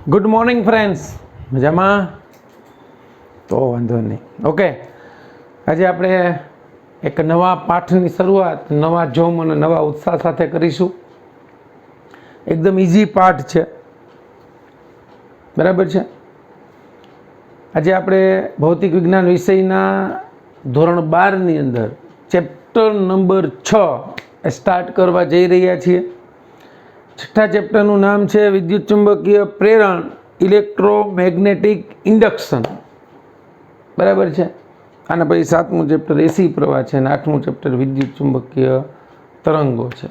Good morning friends, મજામાં? તો વાંધો નહીં. ઓકે, આજે આપણે એક નવા પાઠની શરૂઆત નવા જોમ અને નવા ઉત્સાહ સાથે કરીશું. એકદમ ઇઝી પાઠ છે, બરાબર છે. આજે આપણે ભૌતિક વિજ્ઞાન વિષયના ધોરણ 12ની અંદર ચેપ્ટર નંબર 6 સ્ટાર્ટ કરવા જઈ રહ્યા છીએ. છઠ્ઠા ચેપ્ટરનું નામ છે વિદ્યુત ચુંબકીય પ્રેરણ, ઇલેક્ટ્રોમેગ્નેટિક ઇન્ડક્શન, બરાબર છે. આના પછી 7મું ચેપ્ટર એસી પ્રવાહ છે અને 8મું ચેપ્ટર વિદ્યુત ચુંબકીય તરંગો છે.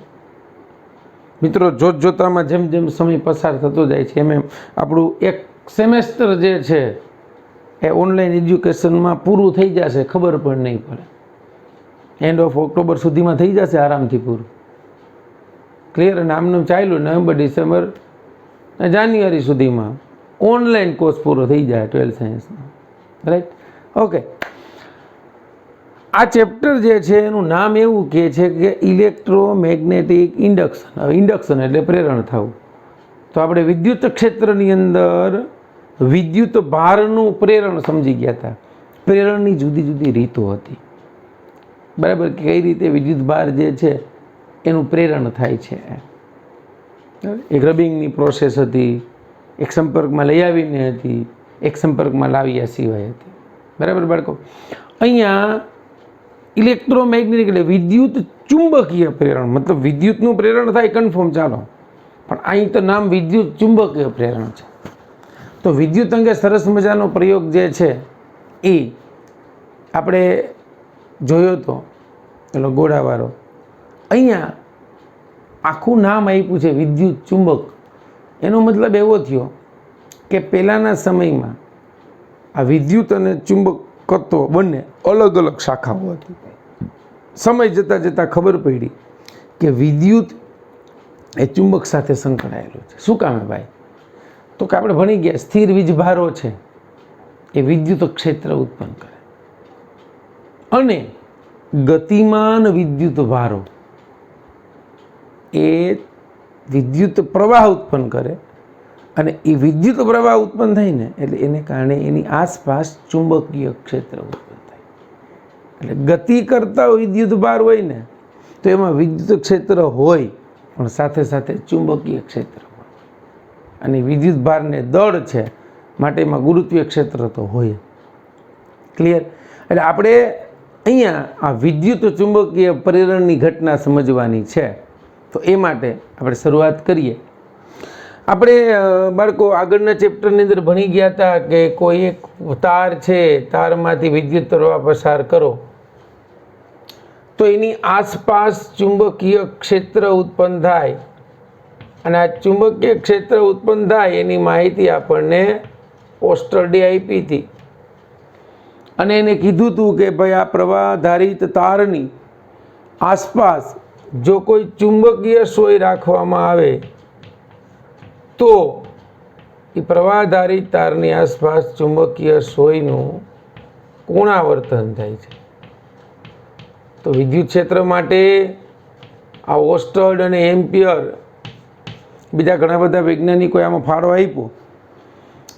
મિત્રો, જોતજોતામાં જેમ જેમ સમય પસાર થતો જાય છે એમ એમ આપણું એક સેમેસ્ટર જે છે એ ઓનલાઈન એજ્યુકેશનમાં પૂરું થઈ જશે, ખબર પણ નહીં પડે. એન્ડ ઓફ ઓક્ટોબર સુધીમાં થઈ જશે આરામથી પૂરું. ક્લિયર? અને આમનું ચાલ્યું નવેમ્બર, ડિસેમ્બર, જાન્યુઆરી સુધીમાં ઓનલાઈન કોર્સ પૂરો થઈ જાય 12th સાયન્સનો, રાઈટ? ઓકે, આ ચેપ્ટર જે છે એનું નામ એવું કહે છે કે ઇલેક્ટ્રોમેગ્નેટિક ઇન્ડક્શન. હવે ઇન્ડક્શન એટલે પ્રેરણ થવું. તો આપણે વિદ્યુત ક્ષેત્રની અંદર વિદ્યુત ભારનું પ્રેરણ સમજી ગયા હતા. પ્રેરણની જુદી જુદી રીતો હતી, બરાબર? કઈ રીતે વિદ્યુત ભાર જે છે એનું પ્રેરણ થાય છે. એક રબિંગની પ્રોસેસ હતી, એક સંપર્કમાં લઈ આવીને હતી, એક સંપર્કમાં લાવ્યા સિવાય હતી, બરાબર બાળકો? અહીંયા ઇલેક્ટ્રોમેગ્નેટિક એટલે વિદ્યુત ચુંબકીય પ્રેરણ, મતલબ વિદ્યુતનું પ્રેરણ થાય કન્ફર્મ, ચાલો, પણ અહીં તો નામ વિદ્યુત ચુંબકીય પ્રેરણ છે. તો વિદ્યુત અંગે સરસ મજાનો પ્રયોગ જે છે એ આપણે જોયો તો, પેલો ગોળાવાળો. અહીંયા આખું નામ આપ્યું છે વિદ્યુત ચુંબક. એનો મતલબ એવો થયો કે પહેલાંના સમયમાં આ વિદ્યુત અને ચુંબકત્વ બંને અલગ અલગ શાખાઓ હતી. સમય જતાં જતાં ખબર પડી કે વિદ્યુત એ ચુંબક સાથે સંકળાયેલું છે. શું કામે ભાઈ? તો કે આપણે ભણી ગયા સ્થિર વીજભારો છે એ વિદ્યુત ક્ષેત્ર ઉત્પન્ન કરે, અને ગતિમાન વિદ્યુત ભારો એ વિદ્યુત પ્રવાહ ઉત્પન્ન કરે, અને એ વિદ્યુત પ્રવાહ ઉત્પન્ન થાય ને એટલે એને કારણે એની આસપાસ ચુંબકીય ક્ષેત્ર ઉત્પન્ન થાય. એટલે ગતિ કરતા વિદ્યુત ભાર હોય ને તો એમાં વિદ્યુત ક્ષેત્ર હોય, પણ સાથે સાથે ચુંબકીય ક્ષેત્ર હોય. અને વિદ્યુત ભારને દળ છે માટે એમાં ગુરુત્વીય ક્ષેત્ર તો હોય. ક્લિયર? એટલે આપણે અહીંયા આ વિદ્યુત ચુંબકીય પ્રેરણની ઘટના સમજવાની છે. તો એ માટે આપણે શરૂઆત કરીએ. આપણે બાળકો આગળના ચેપ્ટરની અંદર ભણી ગયા હતા કે કોઈ એક તાર છે, તારમાંથી વિદ્યુત પ્રવાહ પસાર કરો તો એની આસપાસ ચુંબકીય ક્ષેત્ર ઉત્પન્ન થાય, અને આ ચુંબકીય ક્ષેત્ર ઉત્પન્ન થાય એની માહિતી આપણને ઓસ્ટરડે આપી હતી. અને એને કીધું હતું કે ભાઈ આ પ્રવાહધારિત તારની આસપાસ જો કોઈ ચુંબકીય સોય રાખવામાં આવે તો એ પ્રવાહધારિત તારની આસપાસ ચુંબકીય સોયનું કોણાવર્તન થાય છે. તો વિદ્યુત ક્ષેત્ર માટે આ ઓસ્ટર્ડ અને એમ્પિયર, બીજા ઘણા બધા વૈજ્ઞાનિકોએ આમાં ફાળો આપ્યો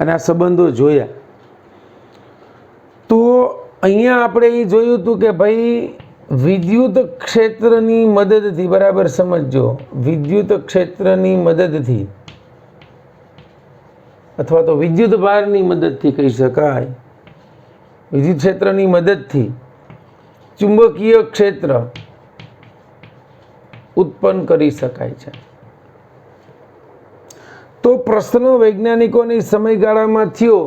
અને આ સંબંધો જોયા. તો અહીંયા આપણે એ જોયું હતું કે ભાઈ વિદ્યુત ક્ષેત્રની મદદથી, બરાબર સમજો, વિદ્યુત ક્ષેત્રની મદદથી અથવા તો વિદ્યુત ભારની મદદથી કહી શકાય, વિદ્યુત ક્ષેત્રની મદદથી ચુંબકીય ક્ષેત્ર ઉત્પન્ન કરી શકાય છે. તો પ્રશ્ન વૈજ્ઞાનિકોની સમયગાળામાં થયો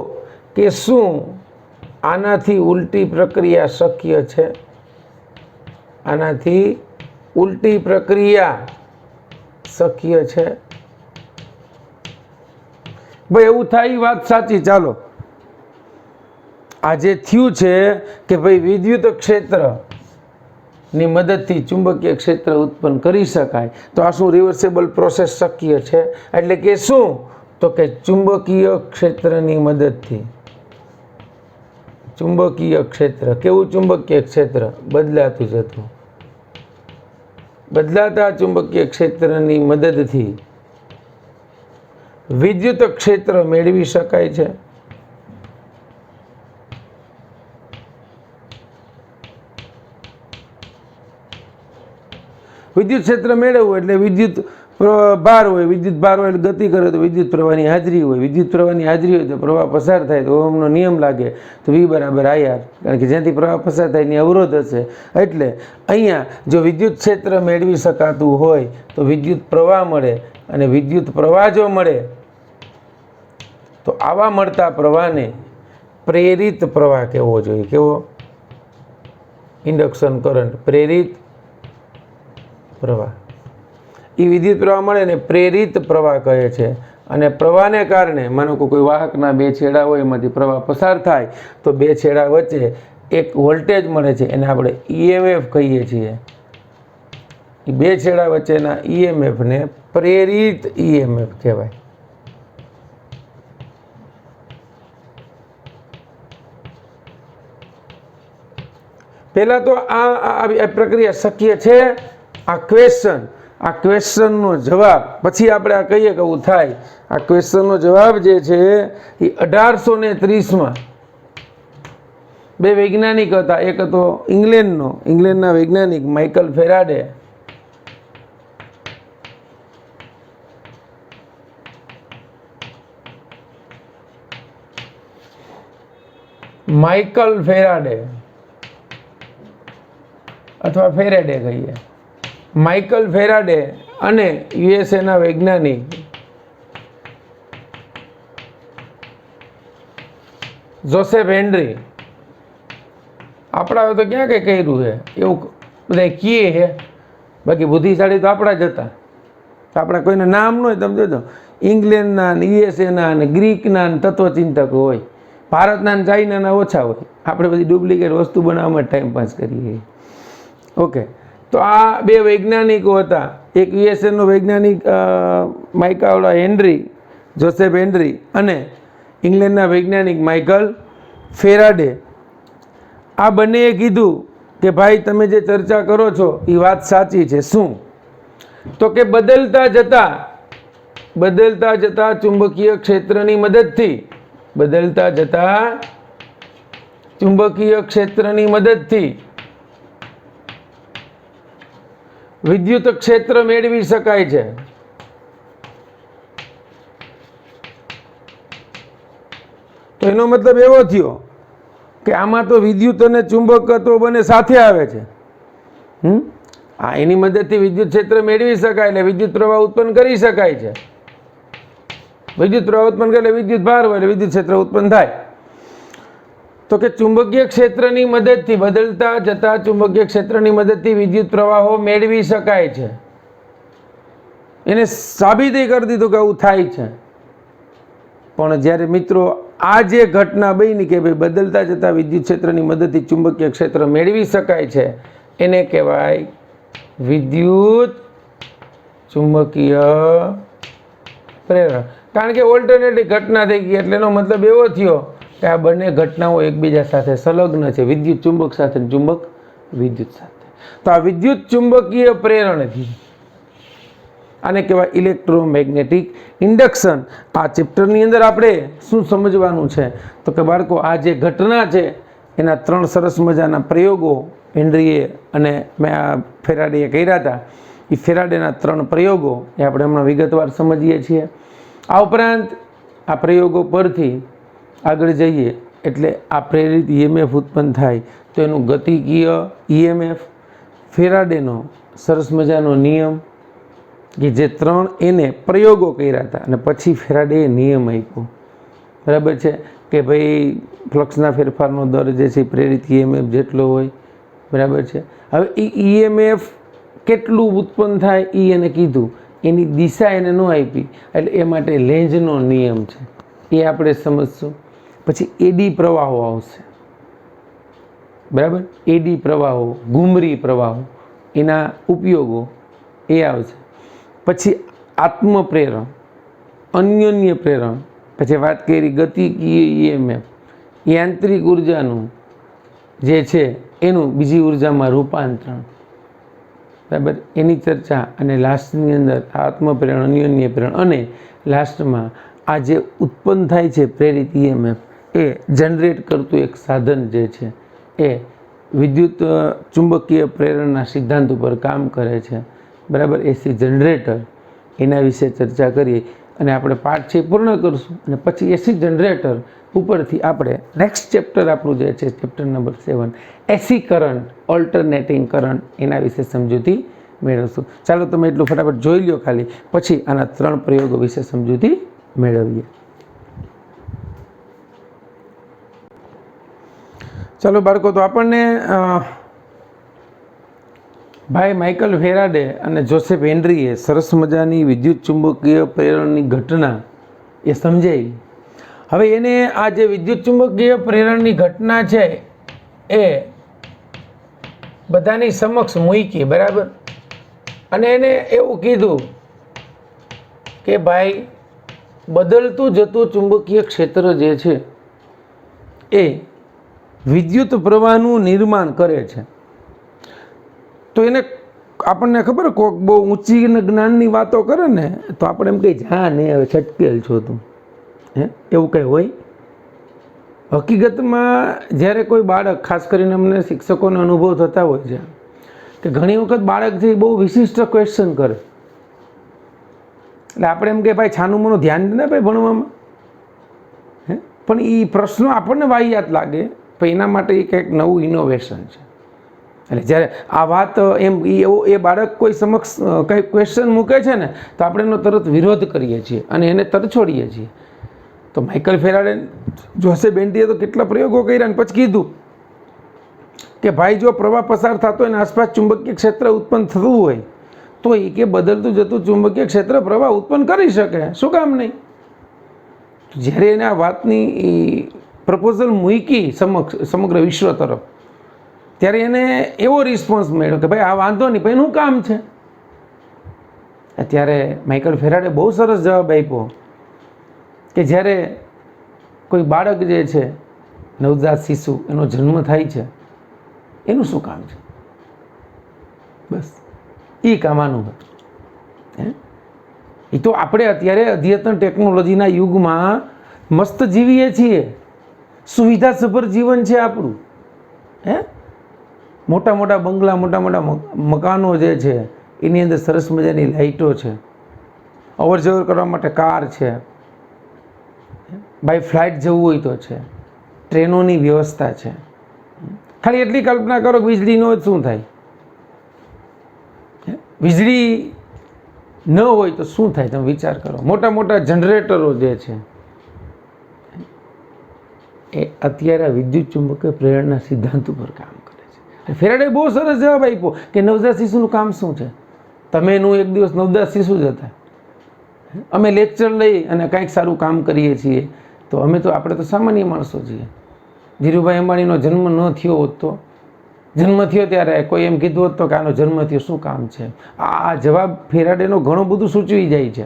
કે શું આનાથી ઉલટી પ્રક્રિયા શક્ય છે? આનાથી ઉલટી પ્રક્રિયા શક્ય છે? ભાઈ એવું થાય વાત સાચી. ચાલો, આ જે થયું છે કે ભાઈ વિદ્યુત ક્ષેત્રની મદદથી ચુંબકીય ક્ષેત્ર ઉત્પન્ન કરી શકાય, તો આ શું રિવર્સેબલ પ્રોસેસ શક્ય છે? એટલે કે શું? તો કે ચુંબકીય ક્ષેત્રની મદદથી ચુંબકીય ક્ષેત્ર, કેવું ચુંબકીય ક્ષેત્ર? બદલાતું જતું. બદલાતા ચુંબકીય ક્ષેત્રની મદદથી વિદ્યુત ક્ષેત્ર મેળવી શકાય છે? વિદ્યુત ક્ષેત્ર મેળવવું એટલે વિદ્યુત ભાર હોય, વિદ્યુત ભાર હોય એટલે ગતિ કરે તો વિદ્યુત પ્રવાહની હાજરી હોય, વિદ્યુત પ્રવાહની હાજરી હોય તો પ્રવાહ પસાર થાય તો ઓહમનો નિયમ લાગે તો V બરાબર IR, કારણ કે જ્યાંથી પ્રવાહ પસાર થાય એની અવરોધ હશે. એટલે અહીંયા જો વિદ્યુત ક્ષેત્ર મેળવી શકાતું હોય તો વિદ્યુત પ્રવાહ મળે, અને વિદ્યુત પ્રવાહ જો મળે તો આવા મળતા પ્રવાહને પ્રેરિત પ્રવાહ કહેવો જોઈએ. કેવો? ઇન્ડક્શન કરંટ, પ્રેરિત પ્રવાહ. એ વિદ્યુત પ્રવાહ મળે ને પ્રેરિત પ્રવાહ કહે છે. અને પ્રવાહને કારણે માનો કે કોઈ વાહકના બે છેડા હોય, એમાંથી પ્રવાહ પસાર થાય તો બે છેડા વચ્ચે એક વોલ્ટેજ મળે છે, એને આપણે EMF કહીએ છીએ. એ બે છેડા વચ્ચેના EMFને પ્રેરિત EMF કહેવાય. પહેલાં તો આ પ્રક્રિયા શક્ય છે? આ ક્વેશ્ચનનો જવાબ પછી આપણે આ કહીએ કે એવું થાય. આ ક્વેશ્ચનનો જવાબ જે છે એ 1830માં બે વૈજ્ઞાનિક હતા. એક હતો ઇંગ્લેન્ડના વૈજ્ઞાનિક માઇકલ ફેરાડે, અથવા ફેરાડે કહીએ, માઇકલ ફેરાડે, અને USA વૈજ્ઞાનિક જોસેફ હેનરી. આપણા તો ક્યાં કંઈ કર્યું છે એવું બધા કીએ છે, બાકી બુદ્ધિશાળી તો આપણા જ હતા. તો આપણા કોઈના નામ ન હોય. તમે જોજો ઇંગ્લેન્ડના ને USA ને ગ્રીકના ને તત્વચિંતકો હોય, ભારતના ને ચાઇનાના ઓછા હોય. આપણે બધી ડુપ્લિકેટ વસ્તુ બનાવવામાં ટાઈમ પાસ કરીએ. ઓકે, તો આ બે વૈજ્ઞાનિકો હતા. એક USA વૈજ્ઞાનિક જોસેફ હેનરી, અને ઇંગ્લેન્ડના વૈજ્ઞાનિક માઇકલ ફેરાડે. આ બંનેએ કીધું કે ભાઈ તમે જે ચર્ચા કરો છો એ વાત સાચી છે. શું? તો કે બદલતા જતા ચુંબકીય ક્ષેત્રની મદદથી વિદ્યુત ક્ષેત્ર મેળવી શકાય છે. તો એનો મતલબ એવો થયો કે આમાં તો વિદ્યુત અને ચુંબકત્વ બંને સાથે આવે છે. એની મદદથી વિદ્યુત ક્ષેત્ર મેળવી શકાય એટલે વિદ્યુત પ્રવાહ ઉત્પન્ન કરી શકાય છે. વિદ્યુત પ્રવાહ ઉત્પન્ન કરે એટલે વિદ્યુત ભાર હોય એટલે વિદ્યુત ક્ષેત્ર ઉત્પન્ન થાય. તો કે ચુંબકીય ક્ષેત્રની મદદથી, બદલતા જતા ચુંબકીય ક્ષેત્રની મદદથી વિદ્યુત પ્રવાહો મેળવી શકાય છે. એને સાબિતી કરી દીધું કે આવું થાય છે. પણ જ્યારે મિત્રો આ જે ઘટના બની કે ભાઈ બદલતા જતા વિદ્યુત ક્ષેત્રની મદદથી ચુંબકીય ક્ષેત્ર મેળવી શકાય છે, એને કહેવાય વિદ્યુત ચુંબકીય પ્રેરણ. કારણ કે ઓલ્ટરનેટિવ ઘટના થઈ ગઈ એટલે એનો મતલબ એવો થયો કે આ બંને ઘટનાઓ એકબીજા સાથે સંલગ્ન છે, વિદ્યુત ચુંબક સાથે, ચુંબક વિદ્યુત સાથે. તો આ વિદ્યુત ચુંબકીય પ્રેરણથી આને કહેવાય ઇલેક્ટ્રોમેગ્નેટિક ઇન્ડક્શન. આ ચેપ્ટરની અંદર આપણે શું સમજવાનું છે તો કે બાળકો આ જે ઘટના છે એના 3 સરસ મજાના પ્રયોગો હેનરીએ અને ફેરાડેએ કર્યા હતા. એ ફેરાડેના 3 પ્રયોગો એ આપણે હમણાં વિગતવાર સમજીએ છીએ. આ ઉપરાંત આ પ્રયોગો પરથી આગળ જઈએ એટલે આ પ્રેરિત EMF ઉત્પન્ન થાય તો એનું ગતિકીય EMF, ફેરાડેનો સરસ મજાનો નિયમ કે જે 3 એને પ્રયોગો કર્યા હતા અને પછી ફેરાડેએ નિયમ આપ્યો. બરાબર છે કે ભાઈ ફ્લક્સના ફેરફારનો દર જે છે પ્રેરિત EMF જેટલો હોય. બરાબર છે. હવે એ EMF કેટલું ઉત્પન્ન થાય એ એને કીધું, એની દિશા એને ન આપી, એટલે એ માટે લેન્ઝનો નિયમ છે એ આપણે સમજશું. પછી એડી પ્રવાહો આવશે. બરાબર, એડી પ્રવાહો, ઘૂમરી પ્રવાહો, એના ઉપયોગો એ આવશે. પછી આત્મપ્રેરણ, અન્યોન્ય પ્રેરણ, પછી વાત કરી ગતિકીય EMF, યાંત્રિક ઉર્જાનું જે છે એનું બીજી ઉર્જામાં રૂપાંતરણ. બરાબર, એની ચર્ચા અને લાસ્ટની અંદર આત્મપ્રેરણ, અન્યોન્ય પ્રેરણ અને લાસ્ટમાં આ જે ઉત્પન્ન થાય છે પ્રેરિત EMF એ જનરેટ કરતું એક સાધન જે છે એ વિદ્યુત ચુંબકીય પ્રેરણના સિદ્ધાંત ઉપર કામ કરે છે, બરાબર, એસી જનરેટર, એના વિશે ચર્ચા કરીએ અને આપણે પાઠ છે પૂર્ણ કરશું અને પછી એસી જનરેટર ઉપરથી આપણે નેક્સ્ટ ચેપ્ટર આપણું જે છે chapter number 7 AC current, alternating current, એના વિશે સમજૂતી મેળવશું. ચાલો તમે એટલું ફટાફટ જોઈ લો ખાલી, પછી આના 3 પ્રયોગો વિશે સમજૂતી મેળવીએ. ચાલો બાળકો, તો આપણને ભાઈ માઇકલ ફેરાડે અને જોસેફ હેનરીએ સરસ મજાની વિદ્યુત ચુંબકીય પ્રેરણની ઘટના એ સમજાવી. હવે એને આ જે વિદ્યુત ચુંબકીય પ્રેરણની ઘટના છે એ બધાની સમક્ષ મૂકી, બરાબર, અને એને એવું કીધું કે ભાઈ બદલતું જતું ચુંબકીય ક્ષેત્ર જે છે એ વિદ્યુત પ્રવાહનું નિર્માણ કરે છે. તો એને આપણને ખબર, કોઈક બહુ ઊંચી જ્ઞાનની વાતો કરે ને તો આપણે એમ કહીએ હા ને હવે છટકેલ છો તું, હે, એવું કંઈ હોય? હકીકતમાં જ્યારે કોઈ બાળક, ખાસ કરીને અમને શિક્ષકોને અનુભવ થતા હોય છે કે ઘણી વખત બાળક જે બહુ વિશિષ્ટ ક્વેશ્ચન કરે, એટલે આપણે એમ કે ભાઈ છાનું મનું ધ્યાન દે ને ભાઈ ભણવામાં, હે, પણ એ પ્રશ્નો આપણને વાહિયાત લાગે, પણ એના માટે એ કંઈક નવું ઇનોવેશન છે. એટલે જ્યારે આ વાત એમ એ બાળક કોઈ સમક્ષ કંઈ ક્વેશ્ચન મૂકે છે ને તો આપણે એનો તરત વિરોધ કરીએ છીએ અને એને તરછોડીએ છીએ. તો માઇકલ ફેરાડે, જોસેફ હેનરીએ તો કેટલા પ્રયોગો કર્યા અને પછી કીધું કે ભાઈ જો પ્રવાહ પસાર થતો હોય અને આસપાસ ચુંબકીય ક્ષેત્ર ઉત્પન્ન થતું હોય તો એ કે બદલતું જતું ચુંબકીય ક્ષેત્ર પ્રવાહ ઉત્પન્ન કરી શકે, શું કામ નહીં? જ્યારે એને આ વાતની પ્રપોઝલ મૂકી સમગ્ર વિશ્વ તરફ, ત્યારે એને એવો રિસ્પોન્સ મળ્યો કે ભાઈ આ વાંધો નહીં, ભાઈ એનું કામ છે. ત્યારે માઇકલ ફેરાડે બહુ સરસ જવાબ આપ્યો કે જ્યારે કોઈ બાળક જે છે, નવજાત શિશુ, એનો જન્મ થાય છે, એનું શું કામ છે? બસ એ કામનું હોય. એ તો આપણે અત્યારે અદ્યતન ટેકનોલોજીના યુગમાં મસ્ત જીવીએ છીએ, સુવિધાસભર જીવન છે આપણું, હે, મોટા મોટા બંગલા, મોટા મોટા મકાનો જે છે એની અંદર સરસ મજાની લાઇટો છે, અવર જવર કરવા માટે કાર છે, બાય ફ્લાઇટ જવું હોય તો છે, ટ્રેનોની વ્યવસ્થા છે. ખાલી એટલી કલ્પના કરો કે વીજળીનો જ શું થાય, વીજળી ન હોય તો શું થાય, તમે વિચાર કરો. મોટા મોટા જનરેટરો જે છે એ અત્યારે વિદ્યુત ચુંબકીય પ્રેરણના સિદ્ધાંત ઉપર કામ કરે છે. ફેરાડે બહુ સરસ જવાબ આપ્યો કે નવજાત શિશુનું કામ શું છે. તમે એનું એક દિવસ નવજાત શિશુ જ હતા, અમે લેક્ચર લઈ અને કાંઈક સારું કામ કરીએ છીએ તો આપણે તો સામાન્ય માણસો છીએ. ધીરુભાઈ અંબાણીનો જન્મ ન થયો હોત તો, જન્મ થયો ત્યારે કોઈ એમ કીધું હોત તો કે આનો જન્મ થયો શું કામ છે. આ જવાબ ફેરાડેનો ઘણું બધું સૂચવી જાય છે.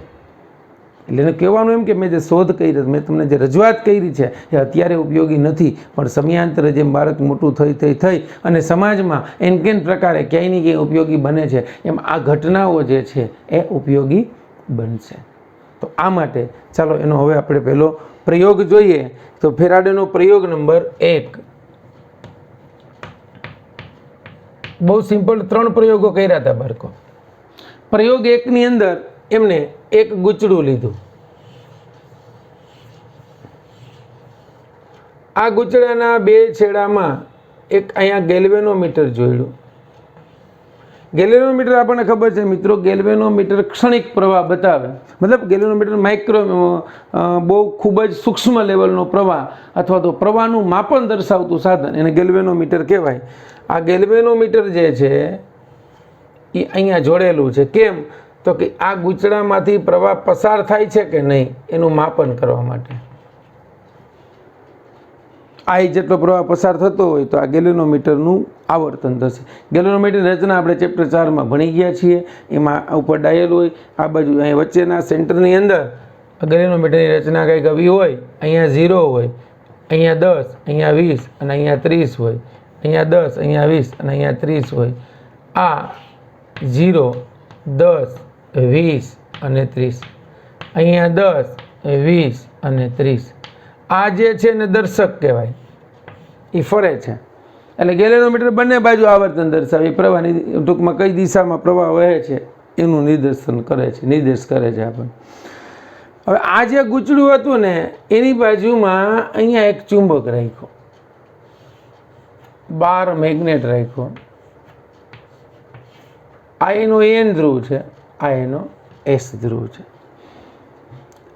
એટલે એને કહેવાનું એમ કે મેં જે શોધ કરી, મેં તમને જે રજૂઆત કરી છે એ અત્યારે ઉપયોગી નથી, પણ સમયાંતરે જેમ બાળક મોટું થઈ અને સમાજમાં એન પ્રકારે ક્યાંય ને ક્યાંય ઉપયોગી બને છે, એમ આ ઘટનાઓ જે છે એ ઉપયોગી બનશે. તો આ માટે ચાલો એનો હવે આપણે પહેલો પ્રયોગ જોઈએ. તો ફેરાડેનો પ્રયોગ નંબર 1, બહુ સિમ્પલ 3 પ્રયોગો કર્યા હતા બાળકો. પ્રયોગ 1ની અંદર એમને એક ગૂંચડું લીધું. આ ગૂંચડાના 2 છેડામાં એક અહીંયા ગેલ્વેનોમીટર જોડ્યું. ગેલ્વેનોમીટર આપણને ખબર છે મિત્રો, ગેલ્વેનોમીટર ક્ષણિક પ્રવાહ બતાવે, મતલબ ગેલ્વેનોમીટર બહુ ખૂબ જ સૂક્ષ્મ લેવલનો પ્રવાહ અથવા તો પ્રવાહનું માપન દર્શાવતું સાધન, એને ગેલ્વેનોમીટર કહેવાય. આ ગેલ્વેનોમીટર જે છે એ અહીંયા જોડેલું છે. કેમ? તો કે આ ગૂંચડામાંથી પ્રવાહ પસાર થાય છે કે નહીં એનું માપન કરવા માટે. આ જેટલો પ્રવાહ પસાર થતો હોય તો આ ગેલ્વેનોમીટરનું આવર્તન થશે. ગેલ્વેનોમીટરની રચના આપણે ચેપ્ટર 4માં ભણી ગયા છીએ. એમાં ઉપર ડાયલ હોય, આ બાજુ અહીં વચ્ચેના સેન્ટરની અંદર ગેલ્વેનોમીટરની રચના કંઈક આવી હોય. અહીંયા 0 હોય, અહીંયા 10, અહીંયા 20 અને અહીંયા 30 હોય, અહીંયા 10, અહીંયા 20 અને અહીંયા 30 હોય. આ 0, 10, 20 અને 30. અહીંયા 10, 20 અને 30. આ જે છે ને દર્શક કહેવાય, એ ફરે છે. એટલે ગેલેનોમીટર બંને બાજુ આવર્તન દર્શાવે, પ્રવાહની ટૂંકમાં કઈ દિશામાં પ્રવાહ વહે છે એનું નિર્દેશ કરે છે આપણને. હવે આ જે ગૂંચળું હતું ને એની બાજુમાં અહીંયા એક ચુંબક રાખ્યો, 12 મેગ્નેટ રાખ્યો. આ એનો N ધ્રુવ છે, આ એનો S ધ્રુવ છે.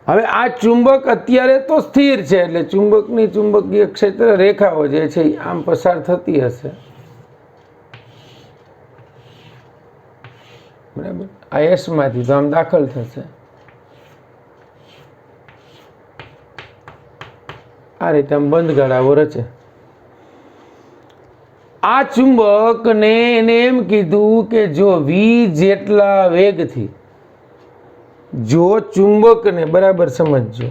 હવે આ ચુંબક અત્યારે તો સ્થિર છે, એટલે ચુંબકની ચુંબકીય ક્ષેત્ર રેખાઓ જે છે એ આમ પસાર થતી હશે, બરાબર. આ S માંથી તો આમ દાખલ થશે, આ રીતે આમ બંધ ગાળાઓ રચે. આ ચુંબકને એને એમ કીધું કે જો V જેટલા વેગથી, જો ચુંબકને, બરાબર સમજજો,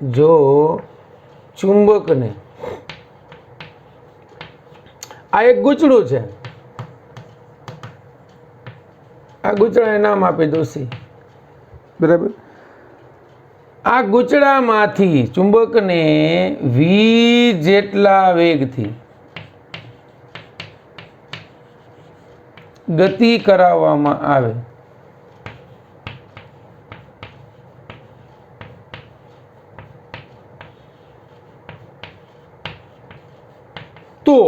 જો ચુંબકને, આ એક ગૂંચળું છે, આ ગૂંચળાને નામ આપી દો C, બરાબર. આ ગૂંચળામાંથી ચુંબકને V જેટલા વેગથી ગતિ કરાવવામાં આવે તો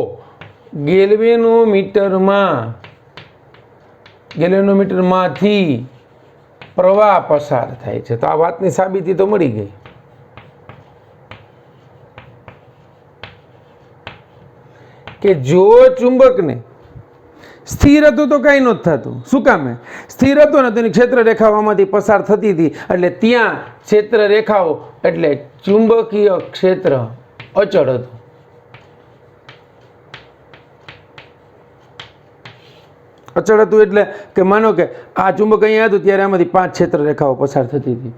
ગેલ્વેનોમીટરમાંથી પ્રવાહ પસાર થાય છે. તો આ વાતની સાબિતી તો મળી ગઈ કે જો ચુંબકને સ્થિર હતું તો કાંઈ નહોતું થતું. શું કામે? સ્થિર હતો ને તેની ક્ષેત્ર રેખાઓમાંથી પસાર થતી હતી, એટલે ત્યાં ક્ષેત્ર રેખાઓ એટલે ચુંબકીય ક્ષેત્ર અચળ હતું. અચળ હતું એટલે કે માનો કે આ ચુંબક અહીંયા હતું ત્યારે આમાંથી 5 ક્ષેત્ર રેખાઓ પસાર થતી હતી,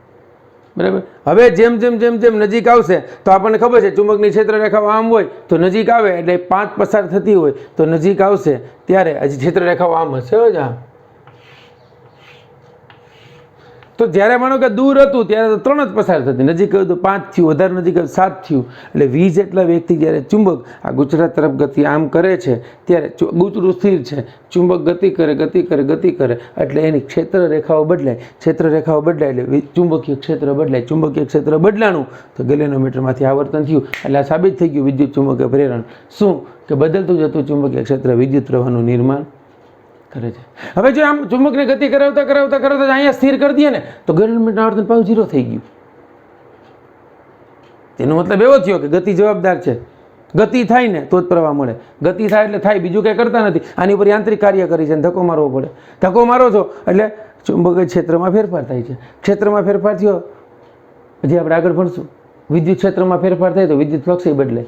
બરાબર. હવે જેમ જેમ જેમ જેમ નજીક આવશે તો આપણને ખબર છે ચુંબકની ક્ષેત્ર રેખાઓ આમ હોય તો નજીક આવે એટલે 5 પસાર થતી હોય તો નજીક આવશે ત્યારે હજી ક્ષેત્ર રેખાઓ આમ હશે જ આમ. તો જ્યારે માનો કે દૂર હતું ત્યારે તો 3 જ પસાર થતી, નજીક આવ્યું તો 5 થયું, વધારે નજીક આવ્યું 7 થયું. એટલે V જેટલા વેગથી જ્યારે ચુંબક આ ગુજરાત તરફ ગતિ આમ કરે છે ત્યારે ગૂંચળું સ્થિર છે, ચુંબક ગતિ કરે એટલે એની ક્ષેત્ર રેખાઓ બદલાય, ક્ષેત્ર રેખાઓ બદલાય એટલે ચુંબકીય ક્ષેત્ર બદલાય, ચુંબકીય ક્ષેત્ર બદલાનું તો ગેલેનોમીટરમાંથી આવર્તન થયું. એટલે આ સાબિત થઈ ગયું વિદ્યુત ચુંબકીય પ્રેરણ શું કે બદલતું જતું ચુંબકીય ક્ષેત્ર વિદ્યુત પ્રવાહનું નિર્માણ કરે છે. હવે જો આમ ચુંબકને ગતિ કરાવતા અહીંયા સ્થિર કરી દઈએ ને તો ગેલેનોમીટર આવર્તન પાછું 0 થઈ ગયું. તેનો મતલબ એવો થયો કે ગતિ જવાબદાર છે, ગતિ થાય ને તો જ પ્રવાહ મળે, ગતિ થાય એટલે થાય, બીજું કંઈ કરતા નથી. આની ઉપર યાંત્રિક કાર્ય કરી છે, ધક્કો મારવો પડે, ધક્કો મારો છો એટલે ચુંબકીય ક્ષેત્રમાં ફેરફાર થાય છે. ક્ષેત્રમાં ફેરફાર થયો હજી આપણે આગળ ભણશું. વિદ્યુત ક્ષેત્રમાં ફેરફાર થાય તો વિદ્યુત ફ્લક્સ એ બદલે,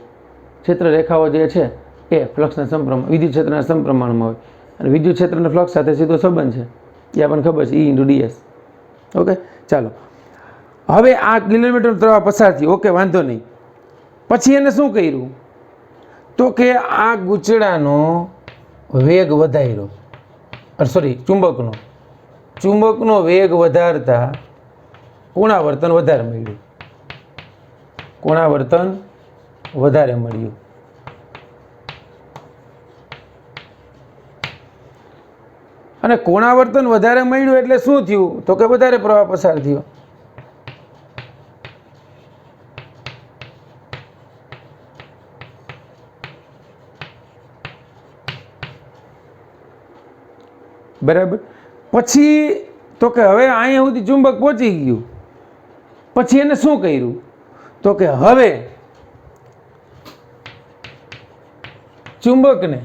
ક્ષેત્ર રેખાઓ જે છે એ ફ્લક્સના સમપ્રમાણ, વિદ્યુત ક્ષેત્રના સમપ્રમાણમાં હોય. અને વિદ્યુત ક્ષેત્રના ફ્લક્સ સાથે સીધો સંબંધ છે, એ આપણને ખબર છે, E/ds. ઓકે, ચાલો. હવે આ ગેલેનોમીટર પ્રવાહ પસાર થયો, ઓકે, વાંધો નહીં. પછી એને શું કર્યું તો કે આ ગૂંચળાનો વેગ વધાર્યો, ચુંબકનો વેગ વધારતા કોણાવર્તન વધારે મળ્યું, કોણાવર્તન વધારે મળ્યું. અને કોણાવર્તન વધારે મળ્યું એટલે શું થયું તો કે વધારે પ્રવાહ પસાર થયો. બરાબર. પછી તો કે હવે અહીંયા સુધી ચુંબક પહોંચી ગયું, પછી એને શું કર્યું તો કે હવે ચુંબકને,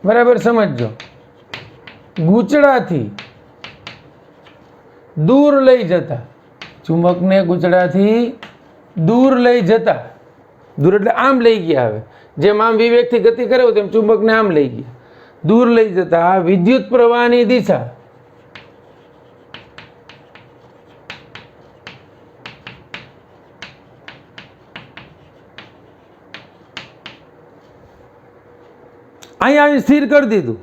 બરાબર સમજજો, ગૂંચળાથી દૂર લઈ જતા, ચુંબકને ગૂંચળાથી દૂર લઈ જતા, દૂર એટલે આમ લઈ ગયા. હવે જેમ આમ વિવેકથી ગતિ કરે તેમ ચુંબકને આમ લઈ ગયા, દૂર લઈ જતા વિદ્યુત પ્રવાહની દિશા અહીંયા સ્થિર કરી દીધું.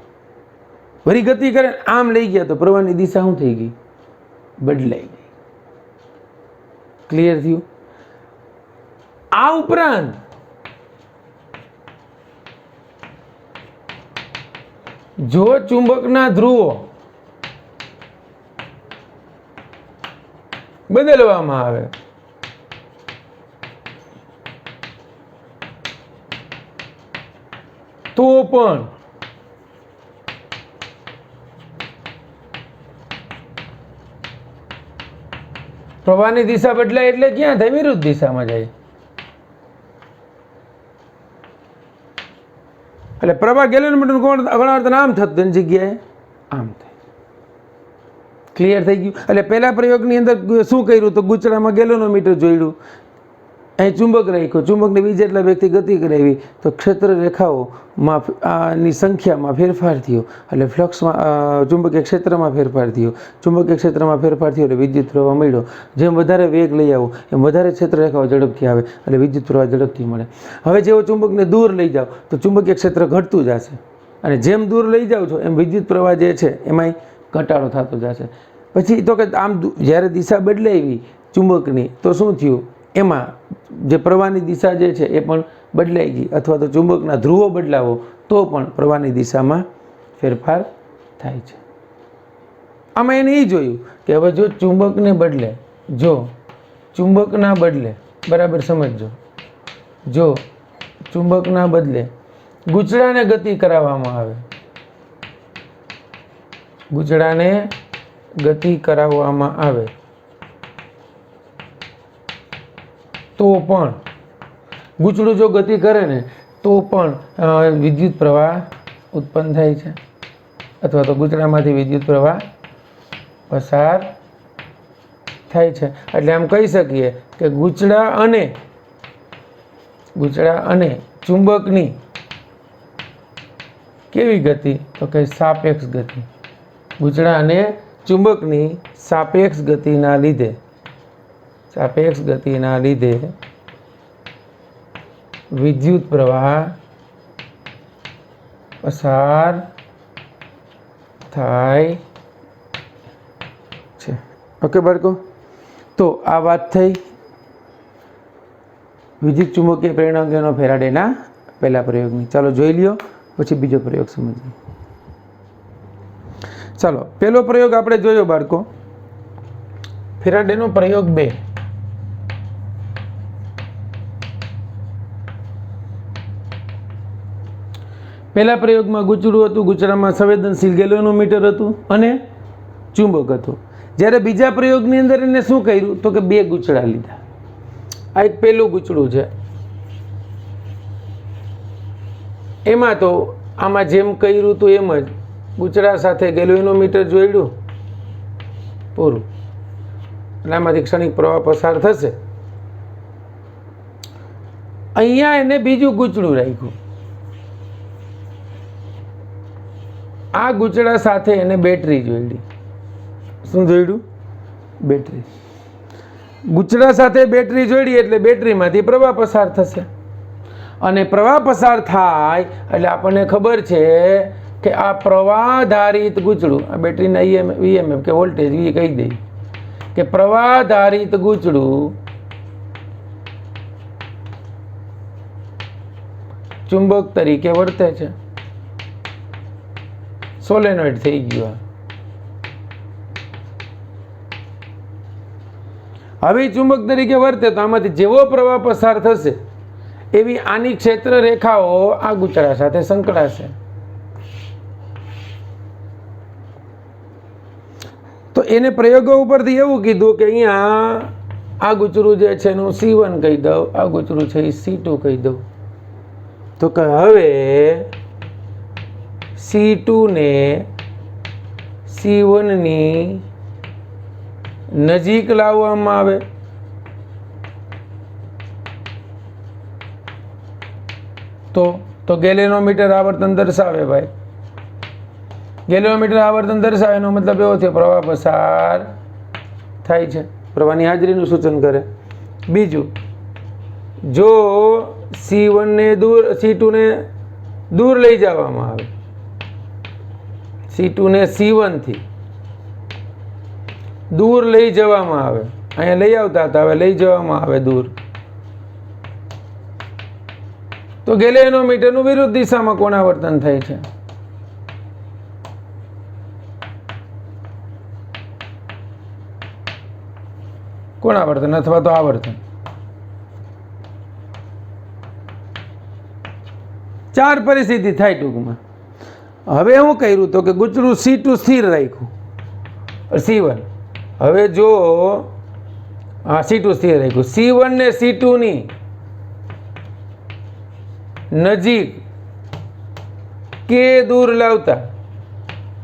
વળી ગતિ કરે આમ લઈ ગયા તો પ્રવાહની દિશા શું થઈ ગઈ? બદલાઈ ગઈ. ક્લિયર થયું? આ ઉપરાંત જો ચુંબકના ધ્રુવો બદલવામાં આવે તો પણ પ્રવાહની દિશા બદલાય એટલે ક્યાં થાય? વિરુદ્ધ દિશામાં જાય. એટલે પ્રવાહ ગેલોનોમીટરનું ગોળાર્ધન આમ થતું એની જગ્યાએ આમ થાય. ક્લિયર થઈ ગયું? એટલે પહેલા પ્રયોગની અંદર શું કર્યું? તો ગૂંચળામાં ગેલોનોમીટર જોડ્યું, અહીં ચુંબક રાખ્યું, ચુંબકને વીજ જેટલા વ્યક્તિ ગતિ કરાવી તો ક્ષેત્ર રેખાઓમાં આની સંખ્યામાં ફેરફાર થયો. એટલે ફ્લક્સમાં ચુંબકીય ક્ષેત્રમાં ફેરફાર થયો. ચુંબકીય ક્ષેત્રમાં ફેરફાર થયો એટલે વિદ્યુત પ્રવાહ મળ્યો. જેમ વધારે વેગ લઈ આવો એમ વધારે ક્ષેત્ર રેખાઓ ઝડપથી આવે એટલે વિદ્યુત પ્રવાહ ઝડપથી મળે. હવે જેવો ચુંબકને દૂર લઈ જાઓ તો ચુંબકીય ક્ષેત્ર ઘટતું જશે, અને જેમ દૂર લઈ જાઓ છો એમ વિદ્યુત પ્રવાહ જે છે એમાંય ઘટાડો થતો જશે. પછી તો કે આમ જ્યારે દિશા બદલાવી ચુંબકની તો શું થયું? એમાં જે પ્રવાહની દિશા જે છે એ પણ બદલાઈ ગઈ, અથવા તો ચુંબકના ધ્રુવો બદલાવો તો પણ પ્રવાહની દિશામાં ફેરફાર થાય છે. આમાં એને એ જોયું કે હવે જો ચુંબકને બદલે, જો ચુંબકના બદલે, બરાબર સમજજો, જો ચુંબકના બદલે ગૂંચળાને ગતિ કરાવવામાં આવે, ગૂંચળાને ગતિ કરાવવામાં આવે તો પણ ગૂંચળું જો ગતિ કરે ને તો પણ વિદ્યુત પ્રવાહ ઉત્પન્ન થાય છે, અથવા તો ગૂંચળામાંથી વિદ્યુત પ્રવાહ પસાર થાય છે. એટલે આમ કહી શકીએ કે ગૂંચળા અને ચુંબકની કેવી ગતિ? તો કે સાપેક્ષ ગતિ. ગૂંચળા અને ચુંબકની સાપેક્ષ ગતિના લીધે વિદ્યુત પ્રવાહ પસાર થાય છે. ઓકે બાળકો, તો આ વાત થઈ વિદ્યુત ચુંબકીય પ્રેરણા અંગેનો ફેરાડેના પહેલા પ્રયોગની. ચાલો જોઈ લ્યો, પછી બીજો પ્રયોગ સમજીએ. ચાલો, પહેલો પ્રયોગ આપણે જોયો બાળકો, ફેરાડેનો પ્રયોગ 2. પહેલા પ્રયોગમાં ગૂંચળું હતું, ગૂંચળામાં સંવેદનશીલ ગેલોનોમીટર હતું અને ચુંબક હતું. જ્યારે બીજા પ્રયોગની અંદર એને શું કર્યું? તો કે 2 ગૂંચળા લીધા. આ એક પહેલું ગૂંચળું છે. એમાં તો આમાં જેમ કર્યું હતું એમ જ ગૂંચળા સાથે ગેલોનોમીટર જોડ્યું, પૂરું. એટલે આમાંથી ક્ષણિક પ્રવાહ પસાર થશે. અહીંયા એને બીજું ગૂંચળું રાખ્યું. આ ગૂંચળા સાથે એને બેટરી જોડી. શું જોડ્યું? બેટરી. ગૂંચળા સાથે બેટરી જોડી એટલે બેટરીમાંથી પ્રવાહ પસાર થશે, અને પ્રવાહ પસાર થાય એટલે આપણને ખબર છે કે આ પ્રવાહધારિત ગૂંચળું, આ બેટરીના વીએમએફ કે વોલ્ટેજ વી કહી દઈએ કે પ્રવાહધારિત ગૂંચળું ચુંબક તરીકે વર્તે છે. સોલેનોઇડ થઈ ગયું. હવે ચુંબક તરીકે વર્તે તો આમાંથી જેવો પ્રવાહ પસાર થશે એવી આની ક્ષેત્ર રેખાઓ આ ગૂંચળા સાથે સંકળાશે. તો એને પ્રયોગો ઉપરથી એવું કીધું કે અહીંયા આ ગૂંચળું જે છે એનું C1 કહી દઉં, આ ગૂંચળું છે એ C2 કહી દઉં. તો કે હવે C2 ને C1 ની નજીક લાવવામાં આવે તો ગેલેનોમીટર આવર્તન દર્શાવે. ભાઈ, ગેલેનોમીટર આવર્તન દર્શાવે એનો મતલબ એવો થયો પ્રવાહ પસાર થાય છે, પ્રવાહની હાજરીનું સૂચન કરે. બીજું, જો C1 ને દૂર, C2 ને દૂર લઈ જવામાં આવે, C2 ને C1 થી દૂર લઈ જવામાં આવે, અહીંયા લઈ આવતા હતા, હવે લઈ જવામાં આવે દૂર, તો ગેલેનોમીટરનું વિરુદ્ધ દિશામાં કોણાવર્તન થાય છે. કોણાવર્તન અથવા તો આવર્તન. 4 પરિસ્થિતિ થાય ટૂંકમાં. હવે હું કર્યું તો કે ગુચડું C2 સ્થિર રાખ્યું, C1. હવે જો C2 સ્થિર રાખ્યું, C1 ને C2 ની નજીક કે દૂર લાવતા,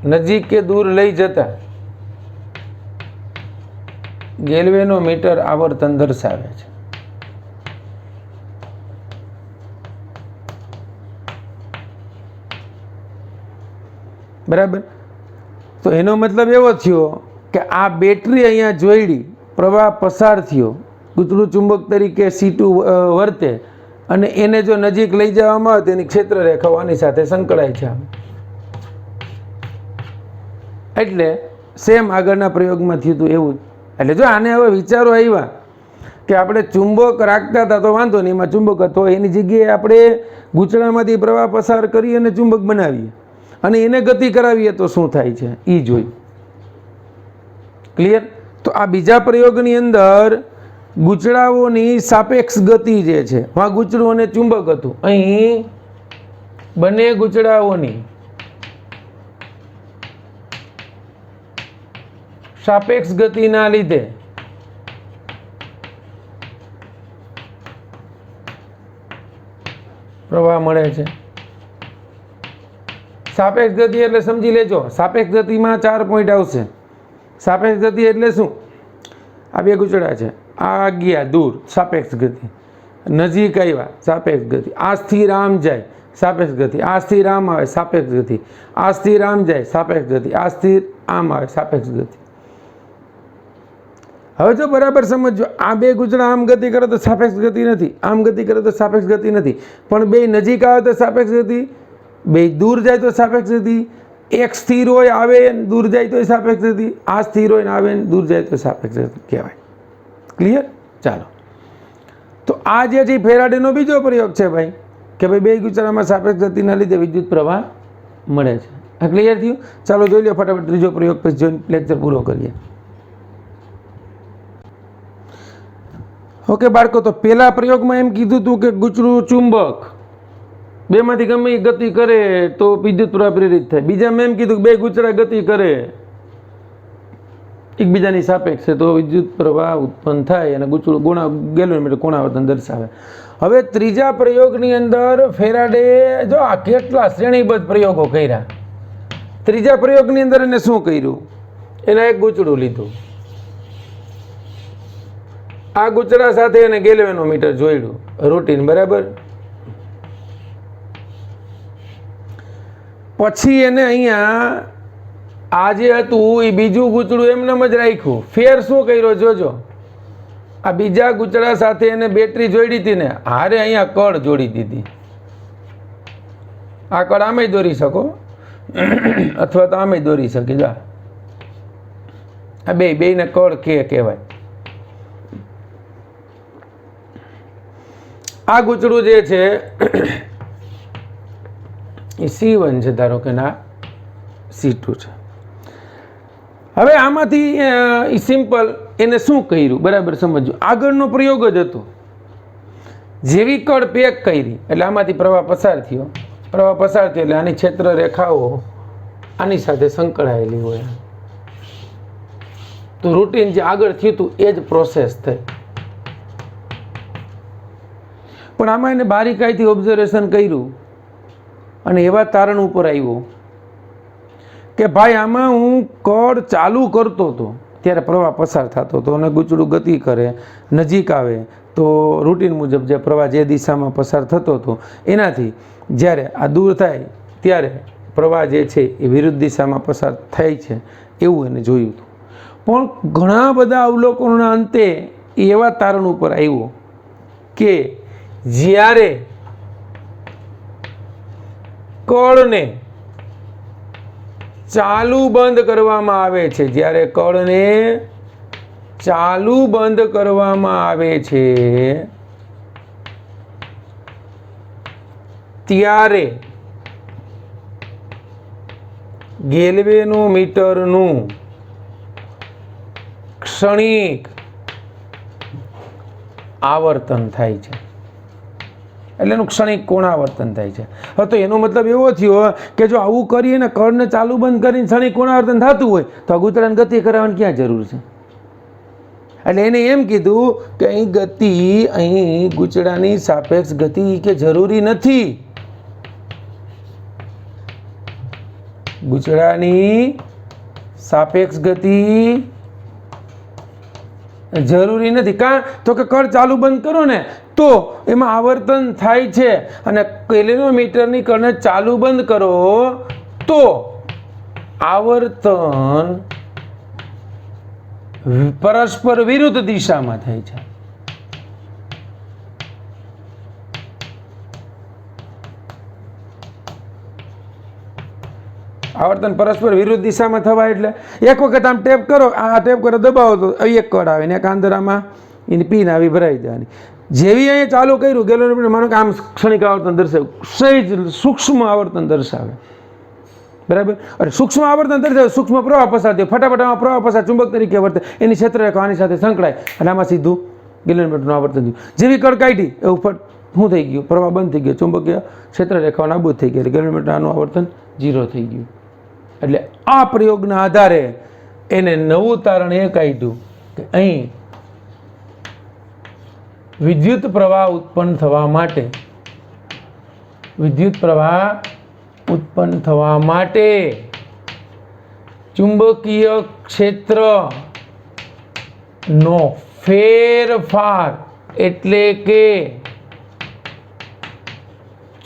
નજીક કે દૂર લઈ જતા ગેલ્વેનોમીટર આવર્તન દર્શાવે છે. બરાબર. તો એનો મતલબ એવો થયો કે આ બેટરી અહીંયા જોઈડી, પ્રવાહ પસાર થયો, ગુચડું ચુંબક તરીકે C2 વર્તે, અને એને જો નજીક લઈ જવામાં આવે તેની ક્ષેત્ર રેખાઓ આની સાથે સંકળાય છે. એટલે સેમ આગળના પ્રયોગમાં થયું હતું એવું. એટલે જો આને હવે વિચારો આવ્યા કે આપણે ચુંબક રાખતા હતા તો વાંધો નહીં, એમાં ચુંબક હતો, એની જગ્યાએ આપણે ગૂંચળામાંથી પ્રવાહ પસાર કરી અને ચુંબક બનાવીએ અને એને ગતિ કરાવીએ તો શું થાય છે એ જોઈ. ક્લિયર? તો આ બીજા પ્રયોગની અંદર ગૂંચળાઓની સાપેક્ષ ગતિ જે છે, આ ગૂંચળું અને ચુંબક હતું, અહીં બંને ગૂંચળાઓની સાપેક્ષ ગતિના લીધે પ્રવાહ મળે છે. સાપેક્ષ ગતિ એટલે સમજી લેજો, સાપેક્ષ ગતિમાં 4 પોઈન્ટ આવશે. સાપેક્ષ ગતિ એટલે શું? આ બે ગૂંચળા છે, આ ગયા દૂર, સાપેક્ષ ગતિ. નજીક આવ્યા, સાપેક્ષ ગતિ. આ સ્થિર આમ જાય, સાપેક્ષ ગતિ. આ સ્થિર આમ આવે, સાપેક્ષ ગતિ. આ સ્થિર આમ જાય, સાપેક્ષ ગતિ. આ સ્થિર આમ આવે, સાપેક્ષ ગતિ. હવે જો બરાબર સમજો, આ બે ગૂંચળા આમ ગતિ કરે તો સાપેક્ષ ગતિ નથી, આમ ગતિ કરે તો સાપેક્ષ ગતિ નથી, પણ બે નજીક આવે તો સાપેક્ષ ગતિ, બે દૂર જાય તો સાપેક્ષ ગતિ. એક સ્થિર હોય આવે દૂર જાય તો સાપેક્ષ ગતિ, આ સ્થિર હોય ને આવે દૂર જાય તો સાપેક્ષ ગતિ કહેવાય. ક્લિયર? ચાલો, તો આ જે છે ફેરાડેનો બીજો પ્રયોગ છે ભાઈ, કે ભાઈ બે ગૂંચળામાં સાપેક્ષ ગતિના લીધે વિદ્યુત પ્રવાહ મળે છે. આ ક્લિયર થયું? ચાલો જોઈ લો ફટાફટ ત્રીજો પ્રયોગ, પછી જોઈને લેક્ચર પૂરો કરીએ. ઓકે બાળકો, તો પહેલા પ્રયોગમાં એમ કીધું હતું કે ગૂંચળું ચુંબક બેમાંથી ગમે એ ગતિ કરે તો વિદ્યુત પ્રવાહ પ્રેરિત થાય. બીજામાં એમ કીધું કે બે ગૂંચળા ગતિ કરે એકબીજાની સાપેક્ષે તો વિદ્યુત પ્રવાહ ઉત્પન્ન થાય અને ગૂંચળું ગેલ્વેનોમીટર કોણાવર્તન દર્શાવે. હવે ત્રીજા પ્રયોગની અંદર ફેરાડે જો આ કેટલા શ્રેણીબદ્ધ પ્રયોગો કર્યા. ત્રીજા પ્રયોગની અંદર એને શું કર્યું? એના એક ગૂંચળું લીધું, આ ગૂંચળા સાથે એને ગેલ્વેનોમીટર જોડ્યું, રૂટીન. બરાબર. પછી એને અહીંયા આ જે હતું એ બીજું ગૂંચળું એમનેમ જ રાખ્યું. ફેર શું કર્યો જોજો, આ બીજા ગૂંચળા સાથે એને બેટરી જોડી હતી ને, હારે અહીંયા કળ જોડી દીધી. આ કળ આમે દોરી શકો અથવા તો આમે દોરી શકે. જા આ બેયને કળ કહેવાય. આ ગૂંચળું જે છે એ C1 છે, ધારો કે ના C2 છે. હવે આમાંથી સિમ્પલ એને શું કર્યું બરાબર સમજો. આગળનો પ્રયોગ જ હતો, જેવી કળ પેક કરી એટલે આમાંથી પ્રવાહ પસાર થયો, પ્રવાહ પસાર થયો એટલે આની ક્ષેત્ર રેખાઓ આની સાથે સંકળાયેલી હોય. તો રૂટીન જે આગળ થયું હતું એ જ પ્રોસેસ થઈ. પણ આમાં એને બારીકાઈથી ઓબ્ઝર્વેશન કર્યું અને એવા તારણ ઉપર આવ્યો કે ભાઈ આમાં હું કળ ચાલુ કરતો હતો ત્યારે પ્રવાહ પસાર થતો હતો અને ગૂંચળું ગતિ કરે, નજીક આવે તો રૂટીન મુજબ જે પ્રવાહ જે દિશામાં પસાર થતો હતો એનાથી જ્યારે આ દૂર થાય ત્યારે પ્રવાહ જે છે એ વિરુદ્ધ દિશામાં પસાર થાય છે એવું એને જોયું હતું. પણ ઘણા બધા અવલોકનોના અંતે એવા તારણ ઉપર આવ્યો કે જ્યારે કળને ચાલુ બંધ કરવામાં આવે છે, જ્યારે કળને ચાલુ બંધ કરવામાં આવે છે ત્યારે ગેલ્વેનોમીટરનું ક્ષણિક આવર્તન થાય છે, એટલે એનું ક્ષણિક કોણાવર્તન થાય છે. હવે તો એનો મતલબ એવો થયો કે જો આવું કરીએ ને કળને ચાલુ બંધ કરીને ક્ષણિક કોણાવર્તન થતું હોય તો આ ગૂંચળાની ગતિ કરાવવાની ક્યાં જરૂર છે? એટલે એને એમ કીધું કે અહીં ગતિ, અહીં ગૂંચળાની સાપેક્ષ ગતિ કે જરૂરી નથી. ગૂંચળાની સાપેક્ષ ગતિ જરૂરી નથી. કારણ તો કે કળ ચાલુ બંધ કરો ને તો એમાં આવર્તન થાય છે, અને ગેલ્વેનોમીટરની કળને ચાલુ બંધ કરો તો આવર્તન પરસ્પર વિરુદ્ધ દિશામાં થાય છે. આવર્તન પરસ્પર વિરુદ્ધ દિશામાં થવા એટલે એક વખત આમ ટેપ કરો, આ ટેપ કરો દબાવો તો એક કળ આવે ને એક આંતરામાં એની પિન આવી ભરાઈ દેવાની. જેવી અહીંયા ચાલુ કર્યું ગેલ્વેનોમીટર, માનો કે આમ ક્ષણિક આવર્તન દર્શાવે, સહેજ સૂક્ષ્મ આવર્તન દર્શાવે, બરાબર. અને સૂક્ષ્મ આવર્તન દર્શાવે, સૂક્ષ્મ પ્રવાહ પસાર થયો, ફટાફટ આમાં પ્રવાહ પસાર ચુંબક તરીકે વર્તે, એની ક્ષેત્રરેખા આની સાથે સંકળાય અને આમાં સીધું ગેલ્વેનોમીટરનું આવર્તન થયું. જેવી કળ કાઢી એવું શું થઈ ગયું? પ્રવાહ બંધ થઈ ગયો, ચુંબકીય ક્ષેત્રરેખાઓ નાબૂદ થઈ ગઈ, એટલે ગેલ્વેનોમીટર આનું આવર્તન 0 થઈ ગયું. એટલે આ પ્રયોગના આધારે એને નવું તારણ એ કાઢ્યું કે અહીં વિદ્યુત પ્રવાહ ઉત્પન્ન થવા માટે ચુંબકીય ક્ષેત્રનો ફેરફાર એટલે કે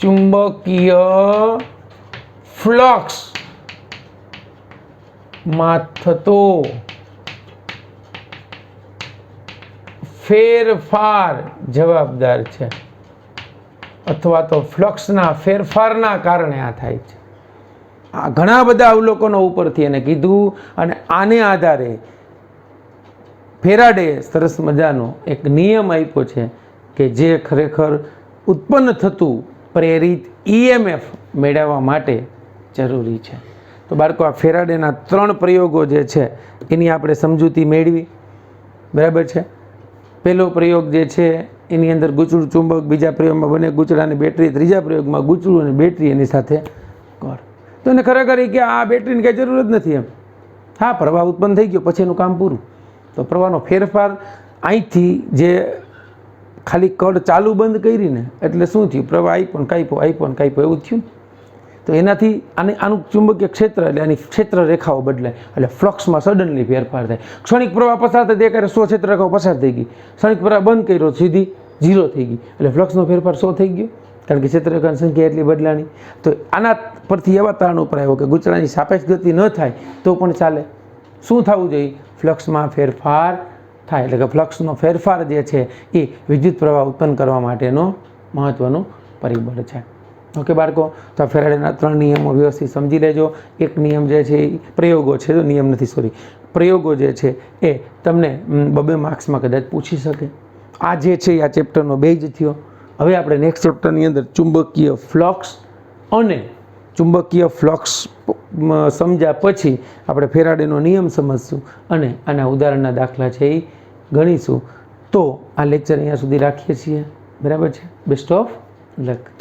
ચુંબકીય ફ્લક્સ માં થતો ફેરફાર જવાબદાર છે, અથવા તો ફ્લક્સના ફેરફારના કારણે આ થાય છે. આ ઘણા બધા અવલોકનો ઉપરથી એને કીધું, અને આને આધારે ફેરાડે સરસ મજાનો એક નિયમ આપ્યો છે કે જે ખરેખર ઉત્પન્ન થતું પ્રેરિત EMF મેળવવા માટે જરૂરી છે. તો બાળકો, આ ફેરાડેના 3 પ્રયોગો જે છે એની આપણે સમજૂતી મેળવી, બરાબર છે. પહેલો પ્રયોગ જે છે એની અંદર ગૂંચળું ચુંબક, બીજા પ્રયોગમાં બંને ગૂંચળા અને બેટરી, ત્રીજા પ્રયોગમાં ગૂંચળું અને બેટરી એની સાથે કળ. તો એને ખરેખર કે આ બેટરીની કંઈ જરૂર જ નથી એમ. હા, પ્રવાહ ઉત્પન્ન થઈ ગયો પછી એનું કામ પૂરું. તો પ્રવાહનો ફેરફાર અહીંથી જે ખાલી કળ ચાલુ બંધ કરીને એટલે શું થયું? પ્રવાહ આપ્યો એવું થયું. તો એનાથી આનું ચુંબકીય ક્ષેત્ર એટલે આની ક્ષેત્ર રેખાઓ બદલાય, એટલે ફ્લક્સમાં સડનલી ફેરફાર થાય. ક્ષણિક પ્રવાહ પસાર થાય તે 100 ક્ષેત્ર રેખાઓ પસાર થઈ ગઈ, ક્ષણિક પ્રવાહ બંધ કર્યો સીધી 0 થઈ ગઈ, એટલે ફ્લક્સનો ફેરફાર 100 થઈ ગયો, કારણ કે ક્ષેત્ર રેખાની સંખ્યા એટલી બદલાણી. તો આના પરથી એવા તારણ ઉપર આવ્યો કે ગૂંચળાની સાપેક્ષ ગતિ ન થાય તો પણ ચાલે. શું થવું જોઈએ? ફ્લક્સમાં ફેરફાર થાય, એટલે કે ફ્લક્સનો ફેરફાર જે છે એ વિદ્યુત પ્રવાહ ઉત્પન્ન કરવા માટેનો મહત્વનું પરિબળ છે. ઓકે બાળકો, તો આ ફેરાડેના 3 નિયમો વ્યવસ્થિત સમજી લેજો. એક નિયમ જે છે એ પ્રયોગો છે, તો નિયમ નથી, સોરી, પ્રયોગો જે છે એ તમને 2 માર્ક્સમાં કદાચ પૂછી શકે. આ જે છે આ ચેપ્ટરનો બેઝ થયો. હવે આપણે નેક્સ્ટ ચેપ્ટરની અંદર ચુંબકીય ફ્લક્સ અને ચુંબકીય ફ્લક્સ સમજ્યા પછી આપણે ફેરાડેનો નિયમ સમજશું અને આના ઉદાહરણના દાખલા છે એ ગણીશું. તો આ લેક્ચર અહીંયા સુધી રાખીએ છીએ, બરાબર છે. Best of luck.